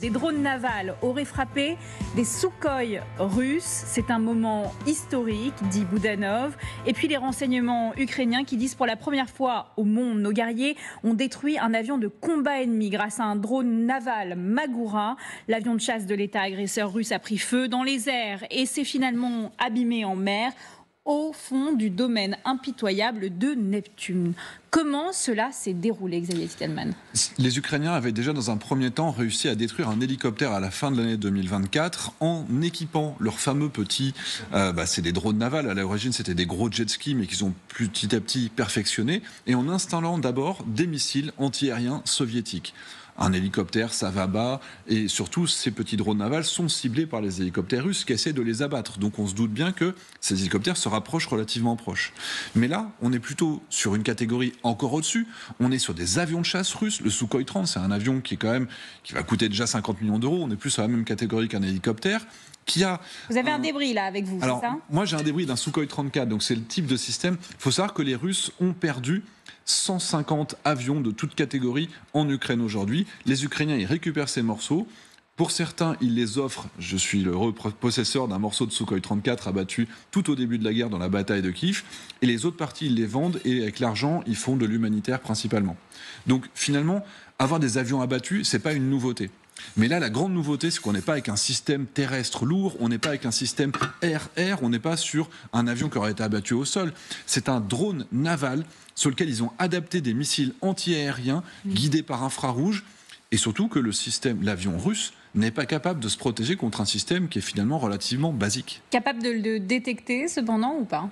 Des drones navals auraient frappé des Sukhoi russes. C'est un moment historique, dit Boudanov. Et puis les renseignements ukrainiens qui disent pour la première fois au monde, nos guerriers ont détruit un avion de combat ennemi grâce à un drone naval Magura. L'avion de chasse de l'État agresseur russe a pris feu dans les airs et s'est finalement abîmé en mer, au fond du domaine impitoyable de Neptune. Comment cela s'est déroulé, Xavier Titelman? Les Ukrainiens avaient déjà dans un premier temps réussi à détruire un hélicoptère à la fin de l'année 2024 en équipant leurs fameux petits, c'est des drones navals, à l'origine c'était des gros jet skis mais qu'ils ont petit à petit perfectionnés, et en installant d'abord des missiles antiaériens soviétiques. Un hélicoptère, ça va bas, et surtout ces petits drones navals sont ciblés par les hélicoptères russes qui essaient de les abattre. Donc on se doute bien que ces hélicoptères se rapprochent relativement proches. Mais là, on est plutôt sur une catégorie encore au-dessus. On est sur des avions de chasse russes. Le Sukhoi 30, c'est un avion qui va coûter déjà 50 millions d'euros. On est plus sur la même catégorie qu'un hélicoptère. Vous avez un débris là avec vous, c'est ça? Moi j'ai un débris d'un Sukhoi 34, donc c'est le type de système. Il faut savoir que les Russes ont perdu 150 avions de toute catégorie en Ukraine aujourd'hui. Les Ukrainiens, ils récupèrent ces morceaux. Pour certains, ils les offrent. Je suis l'heureux possesseur d'un morceau de Sukhoi 34 abattu tout au début de la guerre dans la bataille de Kiev. Et les autres parties, ils les vendent et avec l'argent, ils font de l'humanitaire principalement. Donc finalement, avoir des avions abattus, c'est pas une nouveauté. Mais là, la grande nouveauté, c'est qu'on n'est pas avec un système terrestre lourd, on n'est pas avec un système air-air, on n'est pas sur un avion qui aurait été abattu au sol. C'est un drone naval sur lequel ils ont adapté des missiles anti-aériens guidés par infrarouge, et surtout que l'avion russe n'est pas capable de se protéger contre un système qui est finalement relativement basique. Capable de le détecter cependant ou pas?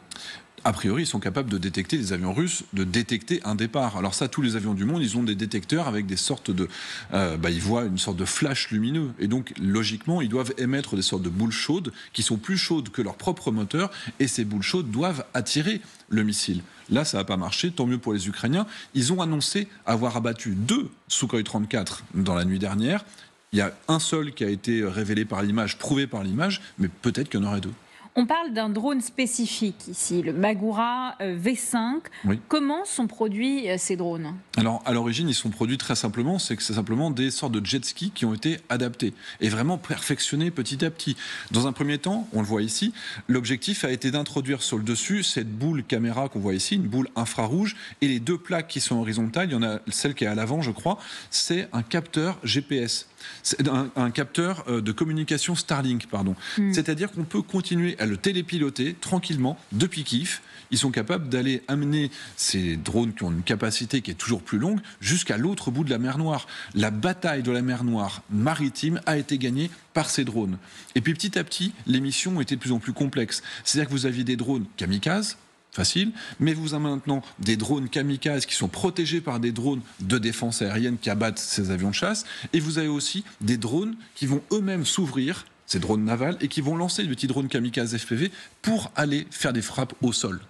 A priori, ils sont capables de détecter, les avions russes, de détecter un départ. Alors ça, tous les avions du monde, ils ont des détecteurs avec des sortes de... ils voient une sorte de flash lumineux. Et donc, logiquement, ils doivent émettre des sortes de boules chaudes qui sont plus chaudes que leur propre moteur. Et ces boules chaudes doivent attirer le missile. Là, ça n'a pas marché, tant mieux pour les Ukrainiens. Ils ont annoncé avoir abattu 2 Sukhoi 34 dans la nuit dernière. Il y a un seul qui a été révélé par l'image, prouvé par l'image, mais peut-être qu'il y en aurait 2. On parle d'un drone spécifique ici, le Magura V5. Oui. Comment sont produits ces drones? Alors, à l'origine, ils sont produits très simplement. C'est simplement des sortes de jet skis qui ont été adaptés et vraiment perfectionnés petit à petit. Dans un premier temps, on le voit ici, l'objectif a été d'introduire sur le dessus cette boule caméra qu'on voit ici, une boule infrarouge, et les 2 plaques qui sont horizontales, il y en a celle qui est à l'avant, je crois, c'est un capteur GPS. C'est un capteur de communication Starlink, pardon. C'est-à-dire qu'on peut continuer à le télépiloter tranquillement depuis Kiev. Ils sont capables d'aller amener ces drones qui ont une capacité qui est toujours plus longue jusqu'à l'autre bout de la mer Noire. La bataille de la mer Noire maritime a été gagnée par ces drones. Et puis petit à petit, les missions ont été de plus en plus complexes. C'est-à-dire que vous aviez des drones kamikazes, facile, mais vous avez maintenant des drones kamikazes qui sont protégés par des drones de défense aérienne qui abattent ces avions de chasse, et vous avez aussi des drones qui vont eux-mêmes s'ouvrir, ces drones navals, et qui vont lancer des petits drones kamikazes FPV pour aller faire des frappes au sol.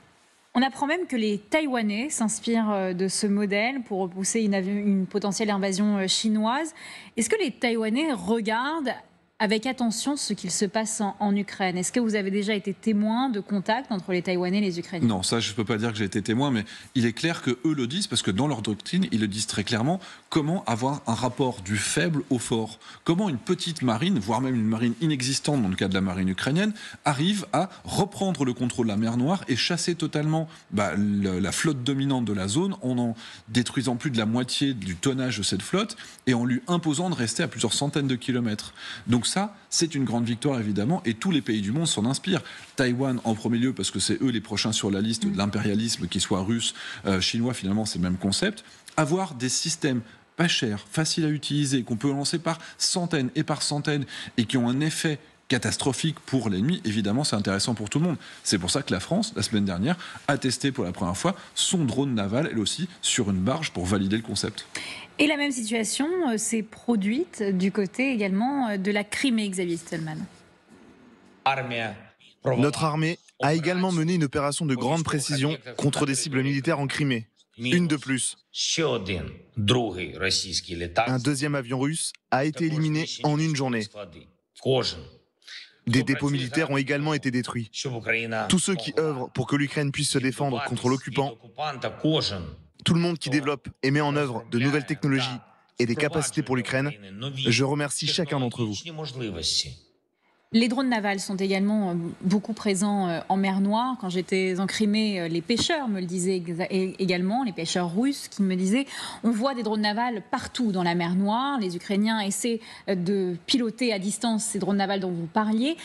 On apprend même que les Taïwanais s'inspirent de ce modèle pour repousser une potentielle invasion chinoise. Est-ce que les Taïwanais regardent avec attention ce qu'il se passe en Ukraine? Est-ce que vous avez déjà été témoin de contacts entre les Taïwanais et les Ukrainiens? Non, ça je ne peux pas dire que j'ai été témoin, mais il est clair qu'eux le disent, parce que dans leur doctrine, ils le disent très clairement, comment avoir un rapport du faible au fort. Comment une petite marine, voire même une marine inexistante dans le cas de la marine ukrainienne, arrive à reprendre le contrôle de la mer Noire et chasser totalement la flotte dominante de la zone en détruisant plus de la moitié du tonnage de cette flotte et en lui imposant de rester à plusieurs centaines de kilomètres. Donc ça, c'est une grande victoire évidemment, et tous les pays du monde s'en inspirent. Taïwan en premier lieu, parce que c'est eux les prochains sur la liste de l'impérialisme, qu'il soit russe, chinois, finalement c'est le même concept. Avoir des systèmes pas chers, faciles à utiliser, qu'on peut lancer par centaines et par centaines, et qui ont un effet catastrophique pour l'ennemi, évidemment c'est intéressant pour tout le monde. C'est pour ça que la France, la semaine dernière, a testé pour la première fois son drone naval, elle aussi, sur une barge pour valider le concept. Et la même situation s'est produite du côté également de la Crimée, Xavier Titelman. Notre armée a également mené une opération de grande précision contre des cibles militaires en Crimée. Une de plus. Un deuxième avion russe a été éliminé en une journée. Des dépôts militaires ont également été détruits. Tous ceux qui œuvrent pour que l'Ukraine puisse se défendre contre l'occupant, tout le monde qui développe et met en œuvre de nouvelles technologies et des capacités pour l'Ukraine. Je remercie chacun d'entre vous. Les drones navals sont également beaucoup présents en mer Noire. Quand j'étais en Crimée, les pêcheurs me le disaient également, les pêcheurs russes qui me disaient on voit des drones navals partout dans la mer Noire. Les Ukrainiens essaient de piloter à distance ces drones navals dont vous parliez.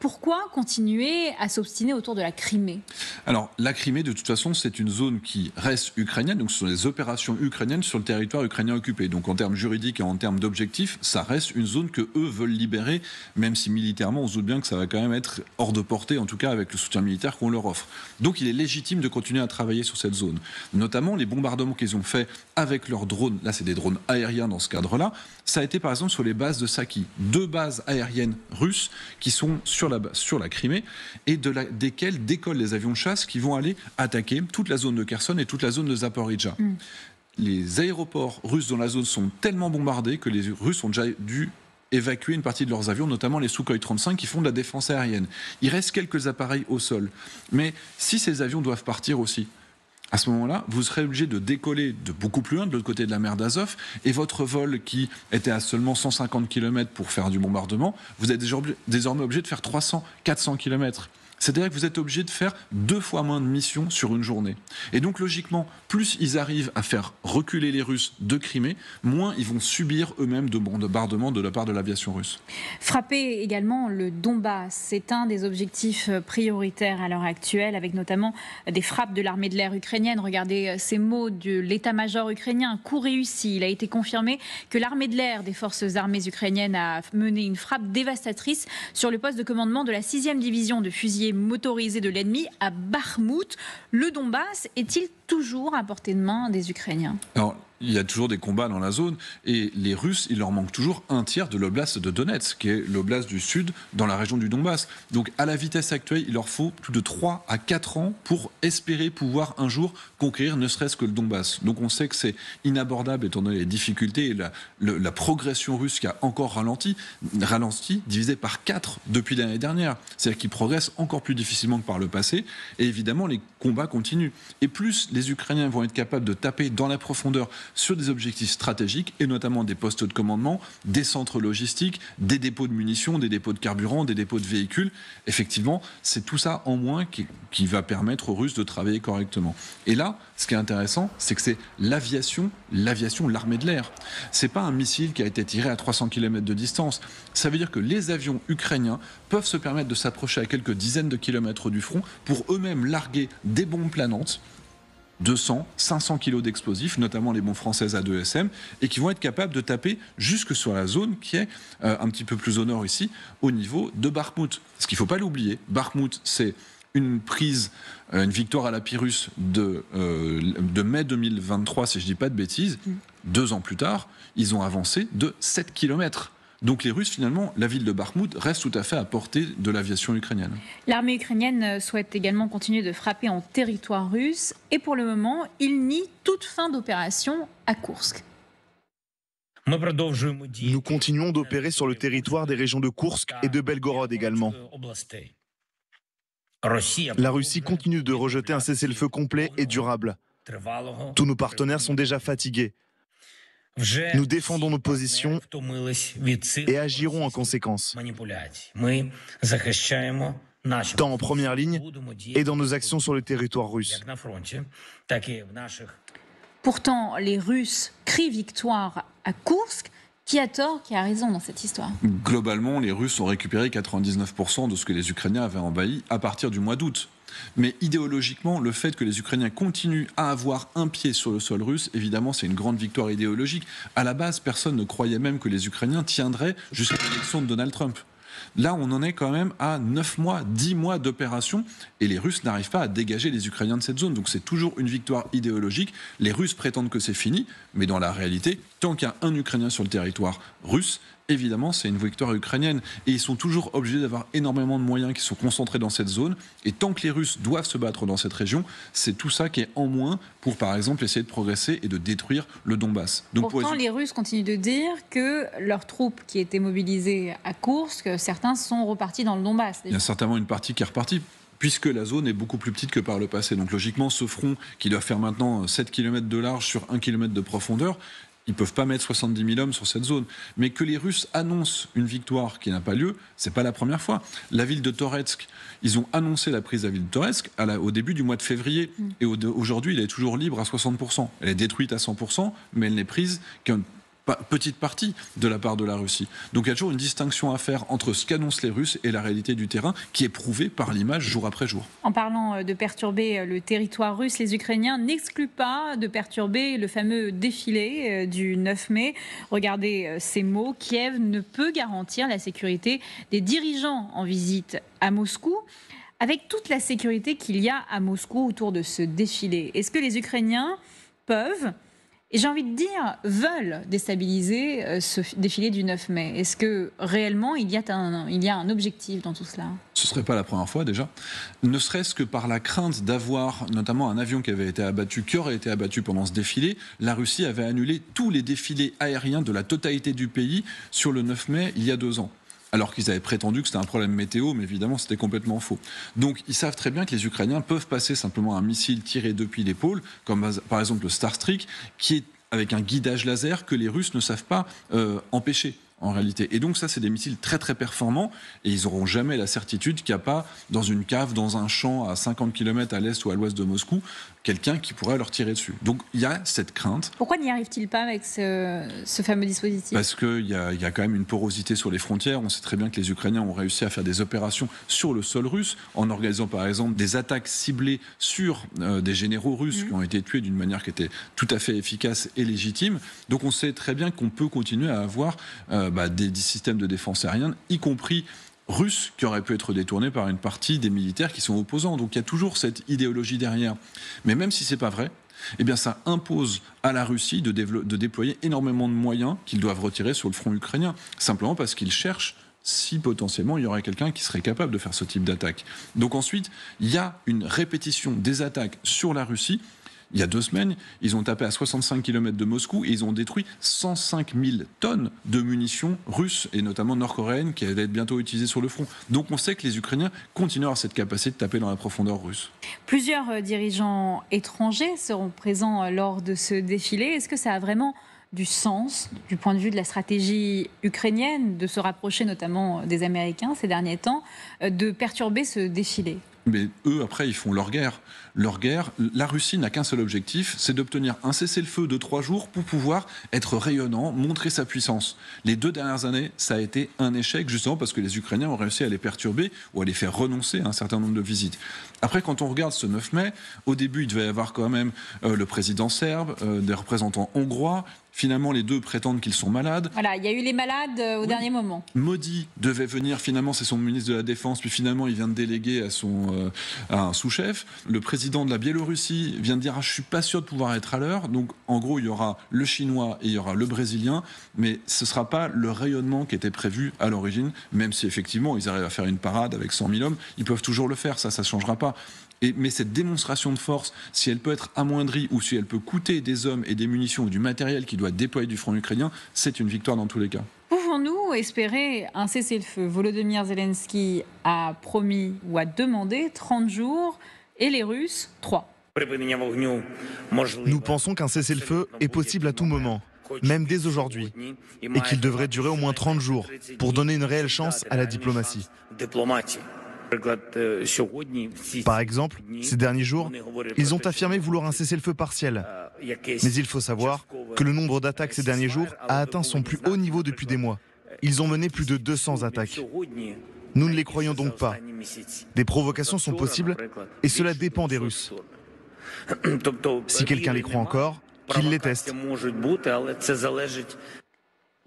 Pourquoi continuer à s'obstiner autour de la Crimée? Alors, la Crimée, de toute façon, c'est une zone qui reste ukrainienne. Donc, ce sont des opérations ukrainiennes sur le territoire ukrainien occupé. Donc, en termes juridiques et en termes d'objectifs, ça reste une zone que eux veulent libérer, même si militairement, on se doute bien que ça va quand même être hors de portée, en tout cas avec le soutien militaire qu'on leur offre. Donc il est légitime de continuer à travailler sur cette zone. Notamment les bombardements qu'ils ont faits avec leurs drones, là c'est des drones aériens dans ce cadre-là, ça a été par exemple sur les bases de Saki, 2 bases aériennes russes qui sont sur la Crimée et desquelles décollent les avions de chasse qui vont aller attaquer toute la zone de Kherson et toute la zone de Zaporizhzhia. Les aéroports russes dans la zone sont tellement bombardés que les Russes ont déjà dû évacuer une partie de leurs avions, notamment les Sukhoi 35 qui font de la défense aérienne. Il reste quelques appareils au sol. Mais si ces avions doivent partir aussi, à ce moment-là, vous serez obligé de décoller de beaucoup plus loin, de l'autre côté de la mer d'Azov, et votre vol qui était à seulement 150 km pour faire du bombardement, vous êtes désormais obligé de faire 300-400 km. C'est-à-dire que vous êtes obligé de faire 2 fois moins de missions sur une journée. Et donc, logiquement, plus ils arrivent à faire reculer les Russes de Crimée, moins ils vont subir eux-mêmes de bombardements de la part de l'aviation russe. Frapper également le Donbass, c'est un des objectifs prioritaires à l'heure actuelle, avec notamment des frappes de l'armée de l'air ukrainienne. Regardez ces mots de l'état-major ukrainien, coup réussi. Il a été confirmé que l'armée de l'air des forces armées ukrainiennes a mené une frappe dévastatrice sur le poste de commandement de la 6e division de fusiliers motorisés de l'ennemi à Bakhmout. Le Donbass est-il toujours à portée de main des Ukrainiens? Alors, il y a toujours des combats dans la zone et les Russes, il leur manque toujours un tiers de l'oblast de Donetsk, qui est l'oblast du sud dans la région du Donbass. Donc à la vitesse actuelle, il leur faut plus de 3 à 4 ans pour espérer pouvoir un jour conquérir ne serait-ce que le Donbass. Donc on sait que c'est inabordable étant donné les difficultés et la progression russe qui a encore ralenti, divisé par 4 depuis l'année dernière. C'est-à-dire qu'ils progressent encore plus difficilement que par le passé et évidemment les combats continuent. Et plus les Ukrainiens vont être capables de taper dans la profondeur sur des objectifs stratégiques et notamment des postes de commandement, des centres logistiques, des dépôts de munitions, des dépôts de carburant, des dépôts de véhicules. Effectivement, c'est tout ça en moins qui va permettre aux Russes de travailler correctement. Et là, ce qui est intéressant, c'est que c'est l'aviation, l'armée de l'air. C'est pas un missile qui a été tiré à 300 km de distance. Ça veut dire que les avions ukrainiens peuvent se permettre de s'approcher à quelques dizaines de kilomètres du front pour eux-mêmes larguer des bombes planantes, 200, 500 kilos d'explosifs, notamment les bombes françaises A2SM, et qui vont être capables de taper jusque sur la zone qui est un petit peu plus au nord ici, au niveau de Bakhmout. Ce qu'il ne faut pas l'oublier, Bakhmout, c'est une victoire à la Pyrrhus de mai 2023, si je ne dis pas de bêtises. 2 ans plus tard, ils ont avancé de 7 kilomètres. Donc les Russes, finalement, la ville de Bakhmout reste tout à fait à portée de l'aviation ukrainienne. L'armée ukrainienne souhaite également continuer de frapper en territoire russe et pour le moment, il nie toute fin d'opération à Koursk. Nous continuons d'opérer sur le territoire des régions de Koursk et de Belgorod également. La Russie continue de rejeter un cessez-le-feu complet et durable. Tous nos partenaires sont déjà fatigués. Nous défendons nos positions et agirons en conséquence, tant en première ligne et dans nos actions sur le territoire russe. Pourtant, les Russes crient victoire à Koursk. Qui a tort, qui a raison dans cette histoire? Globalement, les Russes ont récupéré 99% de ce que les Ukrainiens avaient envahi à partir du mois d'août. Mais idéologiquement, le fait que les Ukrainiens continuent à avoir un pied sur le sol russe, évidemment, c'est une grande victoire idéologique. À la base, personne ne croyait même que les Ukrainiens tiendraient jusqu'à l'élection de Donald Trump. Là, on en est quand même à 9 mois, 10 mois d'opération et les Russes n'arrivent pas à dégager les Ukrainiens de cette zone. Donc c'est toujours une victoire idéologique. Les Russes prétendent que c'est fini, mais dans la réalité, tant qu'il y a un Ukrainien sur le territoire russe, évidemment, c'est une victoire ukrainienne. Et ils sont toujours obligés d'avoir énormément de moyens qui sont concentrés dans cette zone. Et tant que les Russes doivent se battre dans cette région, c'est tout ça qui est en moins pour, par exemple, essayer de progresser et de détruire le Donbass. Donc, pourtant, les Russes continuent de dire que leurs troupes qui étaient mobilisées à Koursk, certains sont repartis dans le Donbass. Il y a certainement une partie qui est repartie, puisque la zone est beaucoup plus petite que par le passé. Donc logiquement, ce front qui doit faire maintenant 7 km de large sur 1 km de profondeur, Ils ne peuvent pas mettre 70 000 hommes sur cette zone. Mais que les Russes annoncent une victoire qui n'a pas lieu, ce n'est pas la première fois. La ville de Toretsk, ils ont annoncé la prise de la ville de Toretsk au début du mois de février. Et aujourd'hui, elle est toujours libre à 60%. Elle est détruite à 100%, mais elle n'est prise qu'une petite partie de la part de la Russie. Donc il y a toujours une distinction à faire entre ce qu'annoncent les Russes et la réalité du terrain qui est prouvée par l'image jour après jour. En parlant de perturber le territoire russe, les Ukrainiens n'excluent pas de perturber le fameux défilé du 9 mai. Regardez ces mots, Kiev ne peut garantir la sécurité des dirigeants en visite à Moscou. Avec toute la sécurité qu'il y a à Moscou autour de ce défilé, est-ce que les Ukrainiens peuvent, et j'ai envie de dire, veulent déstabiliser ce défilé du 9 mai? Est-ce que réellement il y a un objectif dans tout cela? Ce ne serait pas la première fois déjà, ne serait-ce que par la crainte d'avoir notamment un avion qui aurait été abattu pendant ce défilé. La Russie avait annulé tous les défilés aériens de la totalité du pays sur le 9 mai il y a 2 ans. Alors qu'ils avaient prétendu que c'était un problème météo, mais évidemment c'était complètement faux. Donc ils savent très bien que les Ukrainiens peuvent passer simplement un missile tiré depuis l'épaule, comme par exemple le Starstreak, qui est avec un guidage laser que les Russes ne savent pas empêcher en réalité. Et donc ça, c'est des missiles très très performants et ils n'auront jamais la certitude qu'il n'y a pas dans une cave, dans un champ à 50 km à l'est ou à l'ouest de Moscou, quelqu'un qui pourrait leur tirer dessus. Donc il y a cette crainte. Pourquoi n'y arrive-t-il pas avec ce fameux dispositif? Parce qu'il y a quand même une porosité sur les frontières. On sait très bien que les Ukrainiens ont réussi à faire des opérations sur le sol russe en organisant par exemple des attaques ciblées sur des généraux russes qui ont été tués d'une manière qui était tout à fait efficace et légitime. Donc on sait très bien qu'on peut continuer à avoir des systèmes de défense aérienne, y compris russes, qui auraient pu être détournés par une partie des militaires qui sont opposants. Donc il y a toujours cette idéologie derrière. Mais même si ce n'est pas vrai, eh bien ça impose à la Russie de déployer énormément de moyens qu'ils doivent retirer sur le front ukrainien, simplement parce qu'ils cherchent si potentiellement il y aurait quelqu'un qui serait capable de faire ce type d'attaque. Donc ensuite, il y a une répétition des attaques sur la Russie. Il y a 2 semaines, ils ont tapé à 65 km de Moscou et ils ont détruit 105 000 tonnes de munitions russes et notamment nord-coréennes qui allaient être bientôt utilisées sur le front. Donc on sait que les Ukrainiens continuent à avoir cette capacité de taper dans la profondeur russe. Plusieurs dirigeants étrangers seront présents lors de ce défilé. Est-ce que ça a vraiment du sens du point de vue de la stratégie ukrainienne de se rapprocher notamment des Américains ces derniers temps, de perturber ce défilé? Mais eux, après, ils font leur guerre. Leur guerre, la Russie n'a qu'un seul objectif, c'est d'obtenir un cessez-le-feu de 3 jours pour pouvoir être rayonnant, montrer sa puissance. Les 2 dernières années, ça a été un échec, justement parce que les Ukrainiens ont réussi à les perturber ou à les faire renoncer à un certain nombre de visites. Après, quand on regarde ce 9 mai, au début, il devait y avoir quand même le président serbe, des représentants hongrois. Finalement, les 2 prétendent qu'ils sont malades. Voilà, il y a eu les malades au dernier moment. Modi devait venir, finalement, c'est son ministre de la Défense, puis finalement, il vient de déléguer à un sous-chef. Le président de la Biélorussie vient de dire « je ne suis pas sûr de pouvoir être à l'heure ». Donc, en gros, il y aura le chinois et il y aura le brésilien, mais ce ne sera pas le rayonnement qui était prévu à l'origine, même si, effectivement, ils arrivent à faire une parade avec 100 000 hommes. Ils peuvent toujours le faire, ça ne changera pas. Mais cette démonstration de force, si elle peut être amoindrie ou si elle peut coûter des hommes et des munitions ou du matériel qui doit être déployé du front ukrainien, c'est une victoire dans tous les cas. Pouvons-nous espérer un cessez-le-feu? Volodymyr Zelensky a promis ou a demandé 30 jours et les Russes 3. Nous pensons qu'un cessez-le-feu est possible à tout moment, même dès aujourd'hui, et qu'il devrait durer au moins 30 jours pour donner une réelle chance à la diplomatie. Par exemple, ces derniers jours, ils ont affirmé vouloir un cessez-le-feu partiel. Mais il faut savoir que le nombre d'attaques ces derniers jours a atteint son plus haut niveau depuis des mois. Ils ont mené plus de 200 attaques. Nous ne les croyons donc pas. Des provocations sont possibles et cela dépend des Russes. Si quelqu'un les croit encore, qu'il les teste.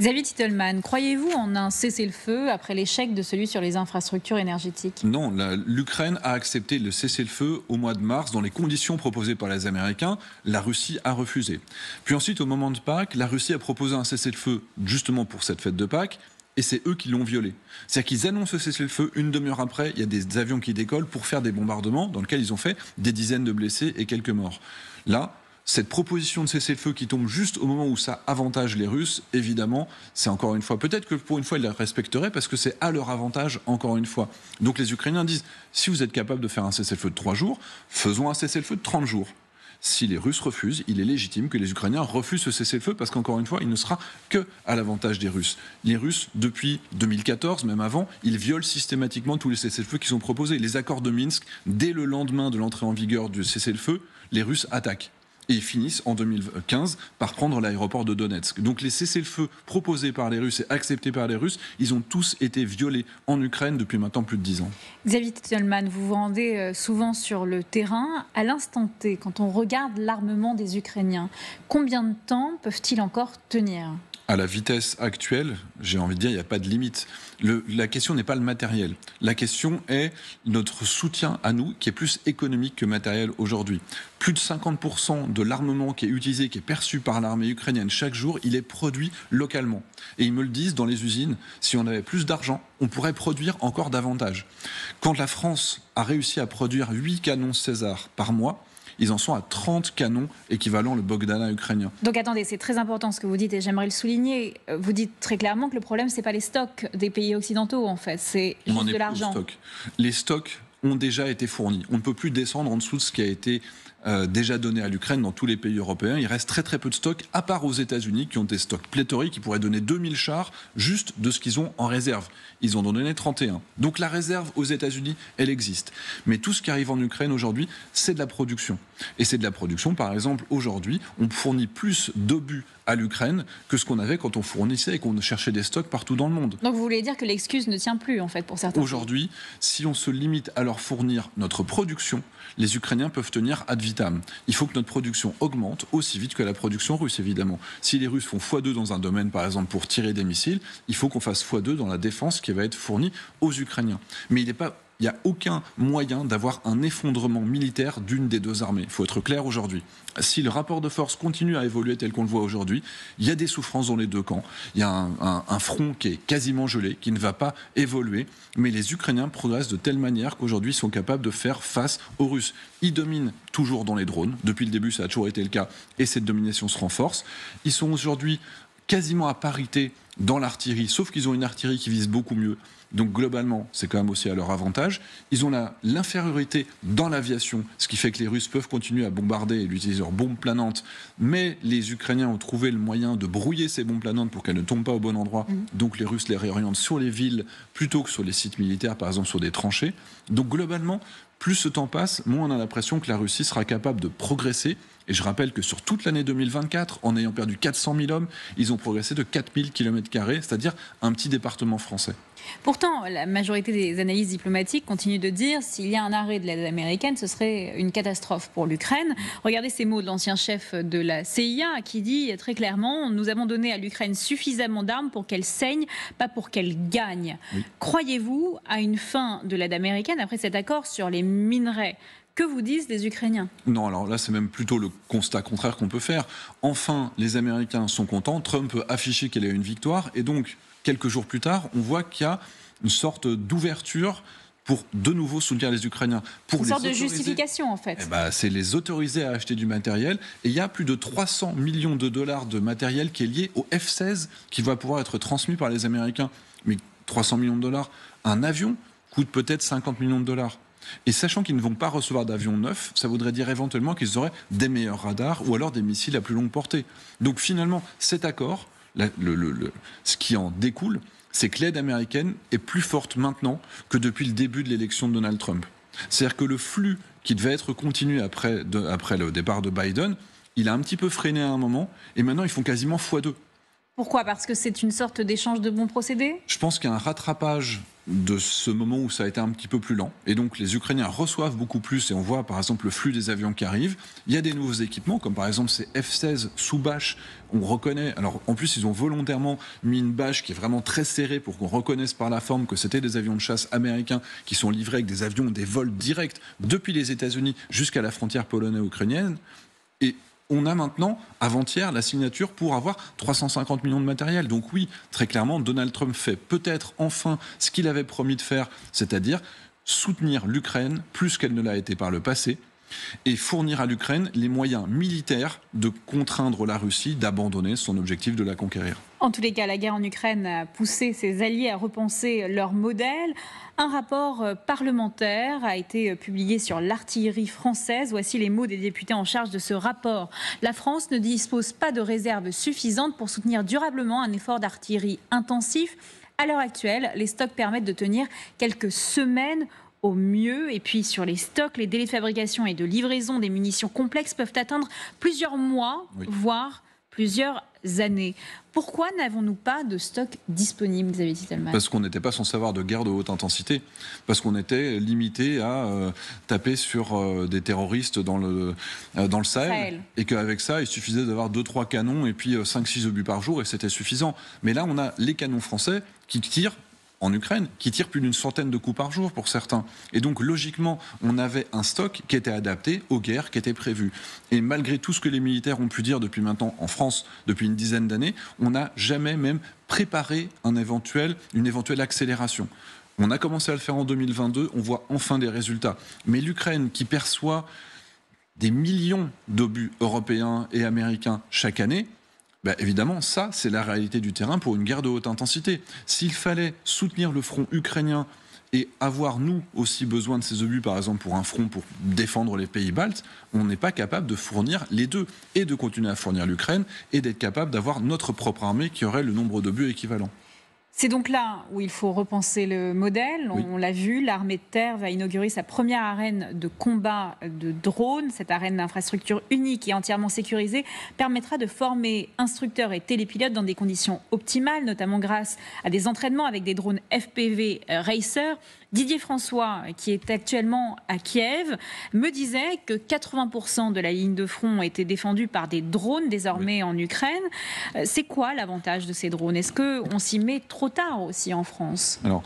Xavier Titelman, croyez-vous en un cessez-le-feu après l'échec de celui sur les infrastructures énergétiques? Non, l'Ukraine a accepté le cessez-le-feu au mois de mars dans les conditions proposées par les Américains. La Russie a refusé. Puis ensuite, au moment de Pâques, la Russie a proposé un cessez-le-feu justement pour cette fête de Pâques. Et c'est eux qui l'ont violé. C'est-à-dire qu'ils annoncent ce cessez-le-feu, une demi-heure après, il y a des avions qui décollent pour faire des bombardements dans lesquels ils ont fait des dizaines de blessés et quelques morts. Là, cette proposition de cessez-le-feu qui tombe juste au moment où ça avantage les Russes, évidemment, c'est encore une fois, peut-être que pour une fois ils la respecteraient parce que c'est à leur avantage encore une fois. Donc les Ukrainiens disent, si vous êtes capable de faire un cessez-le-feu de 3 jours, faisons un cessez-le-feu de 30 jours. si les Russes refusent, il est légitime que les Ukrainiens refusent ce cessez-le-feu, parce qu'encore une fois, il ne sera que à l'avantage des Russes. Les Russes, depuis 2014, même avant, ils violent systématiquement tous les cessez-le-feu qui sont proposés. Les accords de Minsk, dès le lendemain de l'entrée en vigueur du cessez-le-feu, les Russes attaquent. Et ils finissent en 2015 par prendre l'aéroport de Donetsk. Donc les cessez-le-feu proposés par les Russes et acceptés par les Russes, ils ont tous été violés en Ukraine depuis maintenant plus de 10 ans. Xavier Tettelmann, vous vous rendez souvent sur le terrain. À l'instant T, quand on regarde l'armement des Ukrainiens, combien de temps peuvent-ils encore tenir ? À la vitesse actuelle, j'ai envie de dire, il n'y a pas de limite. La question n'est pas le matériel. La question est notre soutien à nous, qui est plus économique que matériel aujourd'hui. Plus de 50% de l'armement qui est utilisé, qui est perçu par l'armée ukrainienne chaque jour, il est produit localement. Et ils me le disent dans les usines, si on avait plus d'argent, on pourrait produire encore davantage. Quand la France a réussi à produire 8 canons César par mois, ils en sont à 30 canons équivalent le Bogdana ukrainien. Donc attendez, c'est très important ce que vous dites et j'aimerais le souligner. Vous dites très clairement que le problème, c'est pas les stocks des pays occidentaux en fait, c'est juste de l'argent. Les stocks ont déjà été fournis. On ne peut plus descendre en dessous de ce qui a été déjà donné à l'Ukraine dans tous les pays européens. Il reste très très peu de stocks, à part aux États-Unis qui ont des stocks pléthoriques, qui pourraient donner 2000 chars juste de ce qu'ils ont en réserve. Ils en ont donné 31. Donc la réserve aux États-Unis, elle existe. Mais tout ce qui arrive en Ukraine aujourd'hui, c'est de la production. Et c'est de la production, par exemple, aujourd'hui, on fournit plus d'obus à l'Ukraine que ce qu'on avait quand on fournissait et qu'on cherchait des stocks partout dans le monde. Donc vous voulez dire que l'excuse ne tient plus en fait pour certains. Aujourd'hui, si on se limite à leur fournir notre production, les Ukrainiens peuvent tenir ad vitam. Il faut que notre production augmente aussi vite que la production russe, évidemment. Si les Russes font x2 dans un domaine, par exemple, pour tirer des missiles, il faut qu'on fasse x2 dans la défense qui va être fournie aux Ukrainiens. Mais il n'y a aucun moyen d'avoir un effondrement militaire d'une des deux armées. Il faut être clair aujourd'hui. Si le rapport de force continue à évoluer tel qu'on le voit aujourd'hui, il y a des souffrances dans les deux camps. Il y a un front qui est quasiment gelé, qui ne va pas évoluer. Mais les Ukrainiens progressent de telle manière qu'aujourd'hui, ils sont capables de faire face aux Russes. Ils dominent toujours dans les drones. Depuis le début, ça a toujours été le cas. Et cette domination se renforce. Ils sont aujourd'hui quasiment à parité dans l'artillerie, sauf qu'ils ont une artillerie qui vise beaucoup mieux. Donc globalement, c'est quand même aussi à leur avantage. Ils ont l'infériorité dans l'aviation, ce qui fait que les Russes peuvent continuer à bombarder et utiliser leurs bombes planantes. Mais les Ukrainiens ont trouvé le moyen de brouiller ces bombes planantes pour qu'elles ne tombent pas au bon endroit. Donc les Russes les réorientent sur les villes plutôt que sur les sites militaires, par exemple sur des tranchées. Donc globalement, plus ce temps passe, moins on a l'impression que la Russie sera capable de progresser. Et je rappelle que sur toute l'année 2024, en ayant perdu 400 000 hommes, ils ont progressé de 4000 km², c'est-à-dire un petit département français. Pourtant, la majorité des analyses diplomatiques continuent de dire s'il y a un arrêt de l'aide américaine, ce serait une catastrophe pour l'Ukraine. Regardez ces mots de l'ancien chef de la CIA qui dit très clairement « Nous avons donné à l'Ukraine suffisamment d'armes pour qu'elle saigne, pas pour qu'elle gagne ». Oui. Croyez-vous à une fin de l'aide américaine après cet accord sur les minerais ? Que vous disent les Ukrainiens ? Non, alors là, c'est même plutôt le constat contraire qu'on peut faire. Enfin, les Américains sont contents. Trump peut afficher qu'il a eu une victoire. Et donc, quelques jours plus tard, on voit qu'il y a une sorte d'ouverture pour de nouveau soutenir les Ukrainiens. Pour une sorte de justification, en fait. C'est les autoriser à acheter du matériel. Et il y a plus de 300 millions de dollars de matériel qui est lié au F-16 qui va pouvoir être transmis par les Américains. Mais 300 millions de dollars, un avion coûte peut-être 50 millions de dollars. Et sachant qu'ils ne vont pas recevoir d'avions neufs, ça voudrait dire éventuellement qu'ils auraient des meilleurs radars ou alors des missiles à plus longue portée. Donc finalement, cet accord, ce qui en découle, c'est que l'aide américaine est plus forte maintenant que depuis le début de l'élection de Donald Trump. C'est-à-dire que le flux qui devait être continué après le départ de Biden, il a un petit peu freiné à un moment et maintenant ils font quasiment x2. Pourquoi ? Parce que c'est une sorte d'échange de bons procédés ? Je pense qu'il y a un rattrapage de ce moment où ça a été un petit peu plus lent. Et donc les Ukrainiens reçoivent beaucoup plus et on voit par exemple le flux des avions qui arrivent. Il y a des nouveaux équipements comme par exemple ces F-16 sous bâche. On reconnaît, alors en plus ils ont volontairement mis une bâche qui est vraiment très serrée pour qu'on reconnaisse par la forme que c'était des avions de chasse américains qui sont livrés avec des avions, des vols directs depuis les États-Unis jusqu'à la frontière polonaise-ukrainienne. Et on a maintenant, avant-hier, la signature pour avoir 350 millions de matériel. Donc oui, très clairement, Donald Trump fait peut-être enfin ce qu'il avait promis de faire, c'est-à-dire soutenir l'Ukraine plus qu'elle ne l'a été par le passé. et fournir à l'Ukraine les moyens militaires de contraindre la Russie d'abandonner son objectif de la conquérir. En tous les cas, la guerre en Ukraine a poussé ses alliés à repenser leur modèle. Un rapport parlementaire a été publié sur l'artillerie française. Voici les mots des députés en charge de ce rapport. La France ne dispose pas de réserves suffisantes pour soutenir durablement un effort d'artillerie intensif. À l'heure actuelle, les stocks permettent de tenir quelques semaines au mieux. Et puis sur les stocks, les délais de fabrication et de livraison des munitions complexes peuvent atteindre plusieurs mois, voire plusieurs années. Pourquoi n'avons-nous pas de stock disponible, Xavier Titelman ? Parce qu'on n'était pas censé avoir de guerre de haute intensité, parce qu'on était limité à taper sur des terroristes dans le Sahel, et qu'avec ça, il suffisait d'avoir 2-3 canons et puis 5-6 obus par jour, et c'était suffisant. Mais là, on a les canons français qui tirent en Ukraine, qui tirent plus d'une centaine de coups par jour pour certains. Et donc, logiquement, on avait un stock qui était adapté aux guerres qui étaient prévues. Et malgré tout ce que les militaires ont pu dire depuis maintenant en France, depuis une dizaine d'années, on n'a jamais même préparé une éventuelle accélération. On a commencé à le faire en 2022, on voit enfin des résultats. Mais l'Ukraine, qui perçoit des millions d'obus européens et américains chaque année, évidemment, ça, c'est la réalité du terrain pour une guerre de haute intensité. S'il fallait soutenir le front ukrainien et avoir, nous, aussi besoin de ces obus, par exemple, pour un front pour défendre les pays baltes, on n'est pas capable de fournir les deux, et de continuer à fournir l'Ukraine, et d'être capable d'avoir notre propre armée qui aurait le nombre d'obus équivalent. C'est donc là où il faut repenser le modèle. On l'a vu, l'armée de terre va inaugurer sa première arène de combat de drones. Cette arène d'infrastructure unique et entièrement sécurisée permettra de former instructeurs et télépilotes dans des conditions optimales, notamment grâce à des entraînements avec des drones FPV Racer. Didier François, qui est actuellement à Kiev, me disait que 80% de la ligne de front était défendue par des drones désormais en Ukraine. C'est quoi l'avantage de ces drones ? Est-ce qu'on s'y met trop tard aussi en France ? Alors,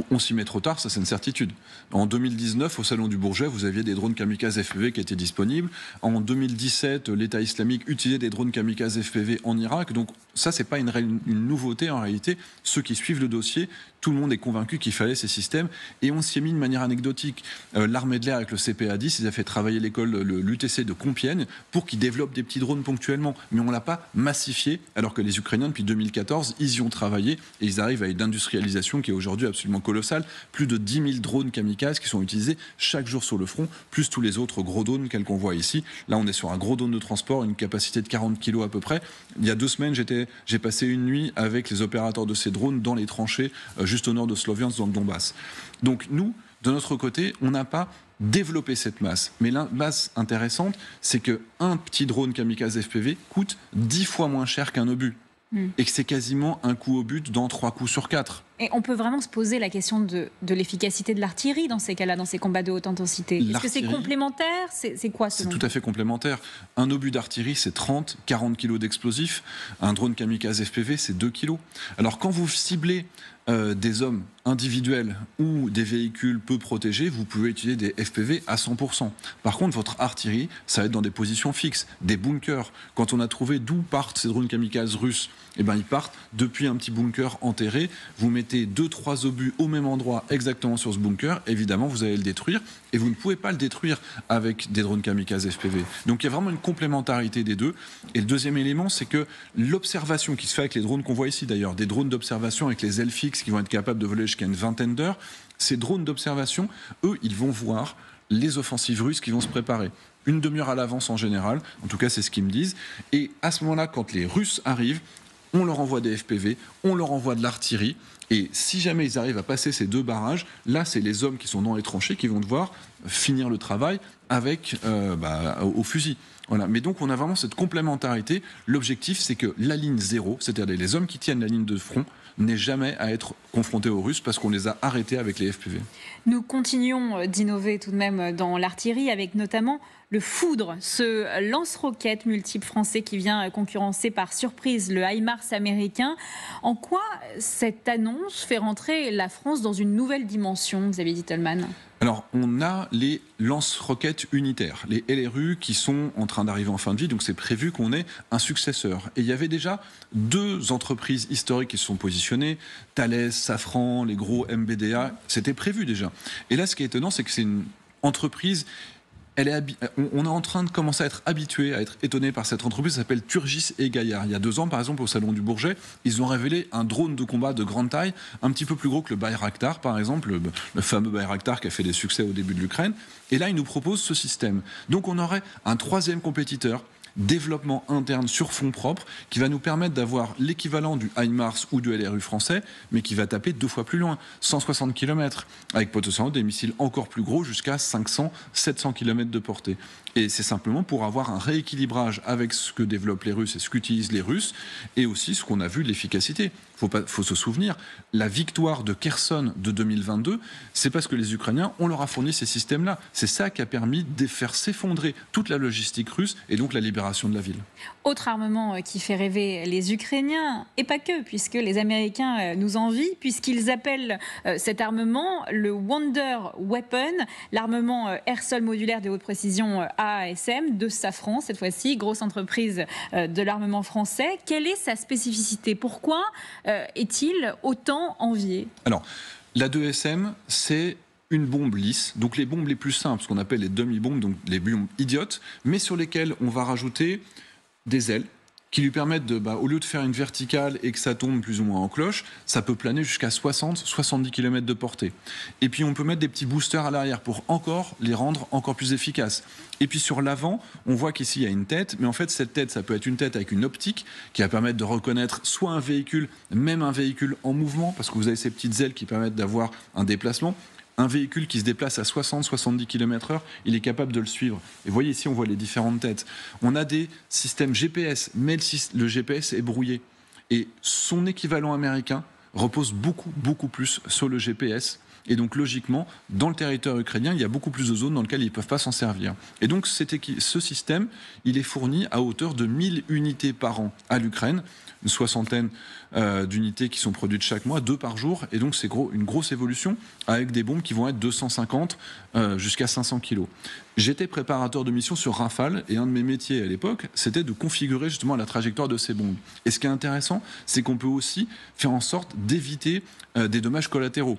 on s'y met trop tard, ça c'est une certitude. En 2019, au Salon du Bourget, vous aviez des drones kamikazes FPV qui étaient disponibles. En 2017, l'État islamique utilisait des drones kamikazes FPV en Irak. Donc ça, c'est pas une nouveauté en réalité. Ceux qui suivent le dossier, tout le monde est convaincu qu'il fallait ces systèmes. Et on s'y est mis de manière anecdotique. L'armée de l'air avec le CPA-10, ils ont fait travailler l'UTC de Compiègne pour qu'ils développent des petits drones ponctuellement. Mais on ne l'a pas massifié, alors que les Ukrainiens, depuis 2014, ils y ont travaillé. Et ils arrivent à une industrialisation qui est aujourd'hui absolument colossale. Plus de 10 000 drones kamikazes qui sont utilisés chaque jour sur le front, plus tous les autres gros drones qu'on voit ici. Là, on est sur un gros drone de transport, une capacité de 40 kg à peu près. Il y a 2 semaines, j'ai passé une nuit avec les opérateurs de ces drones dans les tranchées, juste au nord de Sloviansk, dans le Donbass. Donc nous, de notre côté, on n'a pas développé cette masse. Mais la masse intéressante, c'est qu'un petit drone kamikaze FPV coûte 10 fois moins cher qu'un obus. Et que c'est quasiment un coup au but dans 3 coups sur 4. Et on peut vraiment se poser la question de l'efficacité de l'artillerie dans ces cas-là, dans ces combats de haute intensité. Est-ce que c'est complémentaire ? C'est quoi C'est tout à fait complémentaire. Un obus d'artillerie, c'est 30-40 kg d'explosifs. Un drone kamikaze FPV, c'est 2 kg. Alors quand vous ciblez des hommes individuels ou des véhicules peu protégés, vous pouvez utiliser des FPV à 100%. Par contre, votre artillerie, ça va être dans des positions fixes, des bunkers. Quand on a trouvé d'où partent ces drones kamikazes russes, ils partent depuis un petit bunker enterré. Vous mettez 2-3 obus au même endroit, exactement sur ce bunker. Évidemment, vous allez le détruire. Et vous ne pouvez pas le détruire avec des drones kamikazes FPV. Donc il y a vraiment une complémentarité des deux. Et le deuxième élément, c'est que l'observation qui se fait avec les drones qu'on voit ici d'ailleurs, des drones d'observation avec les ailes fixes qui vont être capables de voler jusqu'à une vingtaine d'heures, ces drones d'observation, eux, ils vont voir les offensives russes qui vont se préparer. Une demi-heure à l'avance en général, en tout cas c'est ce qu'ils me disent. Et à ce moment-là, quand les Russes arrivent, on leur envoie des FPV, on leur envoie de l'artillerie. Et si jamais ils arrivent à passer ces 2 barrages, là, c'est les hommes qui sont dans les tranchées qui vont devoir finir le travail avec au fusil. Voilà. Mais donc, on a vraiment cette complémentarité. L'objectif, c'est que la ligne 0, c'est-à-dire les hommes qui tiennent la ligne de front, n'aient jamais à être confrontés aux Russes parce qu'on les a arrêtés avec les FPV. Nous continuons d'innover tout de même dans l'artillerie avec notamment le Foudre, ce lance-roquettes multiple français qui vient concurrencer par surprise le HIMARS américain. En quoi cette annonce fait rentrer la France dans une nouvelle dimension, Xavier Titelman ? Alors, on a les lance-roquettes unitaires, les LRU, qui sont en train d'arriver en fin de vie, donc c'est prévu qu'on ait un successeur. Et il y avait déjà 2 entreprises historiques qui se sont positionnées, Thales, Safran, les gros MBDA, c'était prévu déjà. Et là, ce qui est étonnant, c'est que c'est une entreprise on est en train de commencer à être habitué, à être étonné par cette entreprise qui s'appelle Turgis et Gaillard. Il y a 2 ans, par exemple, au Salon du Bourget, ils ont révélé un drone de combat de grande taille, un petit peu plus gros que le Bayraktar, par exemple, le fameux Bayraktar qui a fait des succès au début de l'Ukraine. Et là, ils nous proposent ce système. Donc on aurait un 3e compétiteur, développement interne sur fonds propres, qui va nous permettre d'avoir l'équivalent du HIMARS ou du LRU français, mais qui va taper 2 fois plus loin, 160 km, avec potentiellement des missiles encore plus gros, jusqu'à 500, 700 km de portée. Et c'est simplement pour avoir un rééquilibrage avec ce que développent les Russes et ce qu'utilisent les Russes, et aussi ce qu'on a vu de l'efficacité. Faut se souvenir, la victoire de Kherson de 2022, c'est parce que les Ukrainiens, on leur a fourni ces systèmes-là. C'est ça qui a permis de faire s'effondrer toute la logistique russe et donc la libération de la ville. Autre armement qui fait rêver les Ukrainiens, et pas que, puisque les Américains nous envient, puisqu'ils appellent cet armement le Wonder Weapon, l'armement air-sol modulaire de haute précision AASM de Safran, cette fois-ci, grosse entreprise de l'armement français. Quelle est sa spécificité? Pourquoi est-il autant envié? Alors, la 2SM, c'est une bombe lisse, donc les bombes les plus simples, ce qu'on appelle les dummy-bombes, donc les bombes idiotes, mais sur lesquelles on va rajouter des ailes qui lui permettent de, au lieu de faire une verticale et que ça tombe plus ou moins en cloche, ça peut planer jusqu'à 60-70 km de portée. Et puis on peut mettre des petits boosters à l'arrière pour encore les rendre encore plus efficaces. Et puis sur l'avant, on voit qu'ici il y a une tête, mais en fait cette tête, ça peut être une tête avec une optique qui va permettre de reconnaître soit un véhicule, même un véhicule en mouvement, parce que vous avez ces petites ailes qui permettent d'avoir un déplacement. Un véhicule qui se déplace à 60-70 km/h, il est capable de le suivre. Et vous voyez ici, on voit les différentes têtes. On a des systèmes GPS, mais le GPS est brouillé. Et son équivalent américain repose beaucoup plus sur le GPS. Et donc, logiquement, dans le territoire ukrainien, il y a beaucoup plus de zones dans lesquelles ils ne peuvent pas s'en servir. Et donc, ce système, il est fourni à hauteur de 1000 unités par an à l'Ukraine, une 60aine d'unités qui sont produites chaque mois, 2 par jour. Et donc, c'est une grosse évolution avec des bombes qui vont être 250 jusqu'à 500 kilos. J'étais préparateur de mission sur Rafale et un de mes métiers à l'époque, c'était de configurer justement la trajectoire de ces bombes. Et ce qui est intéressant, c'est qu'on peut aussi faire en sorte d'éviter des dommages collatéraux.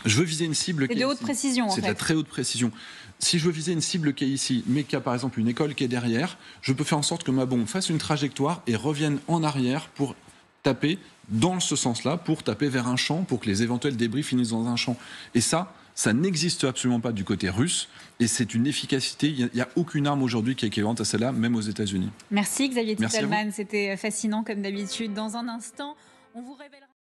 Je veux viser une cible qui est de haute précision. C'est de la très haute précision. Si je veux viser une cible qui est ici, mais qui a par exemple une école qui est derrière, je peux faire en sorte que ma bombe fasse une trajectoire et revienne en arrière pour taper dans ce sens-là, pour taper vers un champ, pour que les éventuels débris finissent dans un champ. Et ça n'existe absolument pas du côté russe. Et c'est une efficacité. Il n'y a aucune arme aujourd'hui qui est équivalente à celle-là, même aux États-Unis. Merci Xavier Titelman. C'était fascinant comme d'habitude. Dans un instant, on vous révélera.